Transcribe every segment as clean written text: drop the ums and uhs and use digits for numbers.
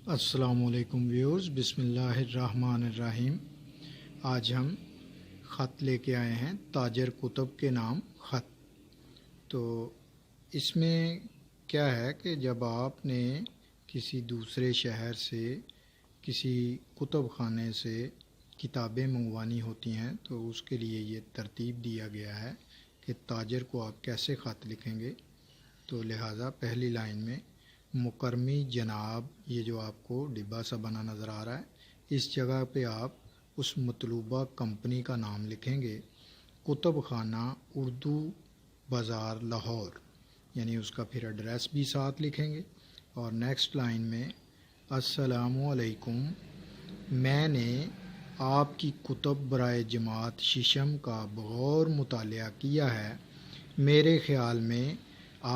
السلام علیکم ویورز، بسم اللہ الرحمن الرحیم۔ آج ہم خط لے کے آئے ہیں تاجر کتب کے نام خط۔ تو اس میں کیا ہے کہ جب آپ نے کسی دوسرے شہر سے کسی کتب خانے سے کتابیں منگوانی ہوتی ہیں تو اس کے لیے یہ ترتیب دیا گیا ہے کہ تاجر کو آپ کیسے خط لکھیں گے۔ تو لہٰذا پہلی لائن میں مکرمی جناب، یہ جو آپ کو ڈبہ سا بنا نظر آ رہا ہے، اس جگہ پہ آپ اس مطلوبہ کمپنی کا نام لکھیں گے۔ کتب خانہ اردو بازار لاہور، یعنی اس کا پھر ایڈریس بھی ساتھ لکھیں گے۔ اور نیکسٹ لائن میں السلام علیکم، میں نے آپ کی کتب برائے جماعت ششم کا بغور مطالعہ کیا ہے۔ میرے خیال میں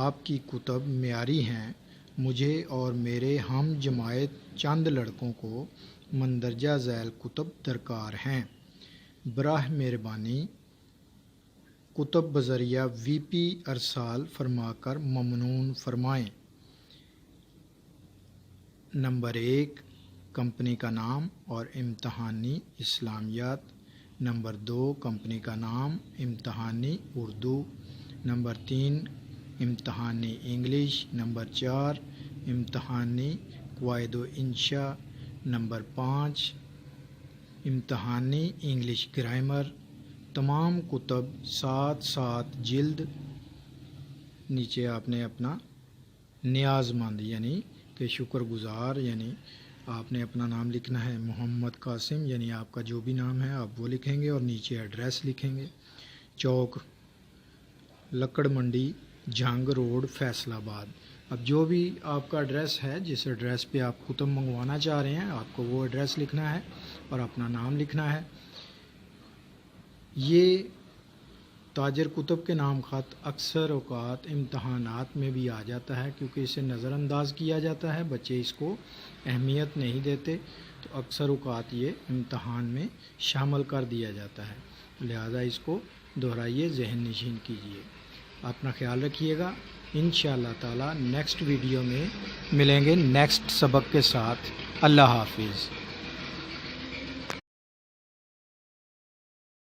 آپ کی کتب معیاری ہیں۔ مجھے اور میرے ہم جماعت چند لڑکوں کو مندرجہ ذیل کتب درکار ہیں۔ براہ مہربانی کتب بذریعہ وی پی ارسال فرما کر ممنون فرمائیں۔ نمبر 1 کمپنی کا نام اور امتحانی اسلامیات۔ نمبر 2 کمپنی کا نام امتحانی اردو۔ نمبر 3 امتحانی انگلش۔ نمبر 4 امتحانی قواعد و انشاء۔ نمبر 5 امتحانی انگلش گرامر۔ تمام کتب 7 جلد۔ نیچے آپ نے اپنا نیاز مند یعنی کہ شکر گزار، یعنی آپ نے اپنا نام لکھنا ہے محمد قاسم، یعنی آپ کا جو بھی نام ہے آپ وہ لکھیں گے اور نیچے ایڈریس لکھیں گے۔ چوک لکڑ منڈی جھنگ روڈ فیصل آباد۔ اب جو بھی آپ کا ایڈریس ہے، جس ایڈریس پہ آپ کتب منگوانا چاہ رہے ہیں، آپ کو وہ ایڈریس لکھنا ہے اور اپنا نام لکھنا ہے۔ یہ تاجر کتب کے نام خط اکثر اوقات امتحانات میں بھی آ جاتا ہے، کیونکہ اسے نظر انداز کیا جاتا ہے، بچے اس کو اہمیت نہیں دیتے، تو اکثر اوقات یہ امتحان میں شامل کر دیا جاتا ہے، لہذا اس کو دہرائیے، ذہن نشین کیجیے۔ اپنا خیال رکھیے گا۔ انشاءاللہ تعالی نیکسٹ ویڈیو میں ملیں گے نیکسٹ سبق کے ساتھ۔ اللہ حافظ۔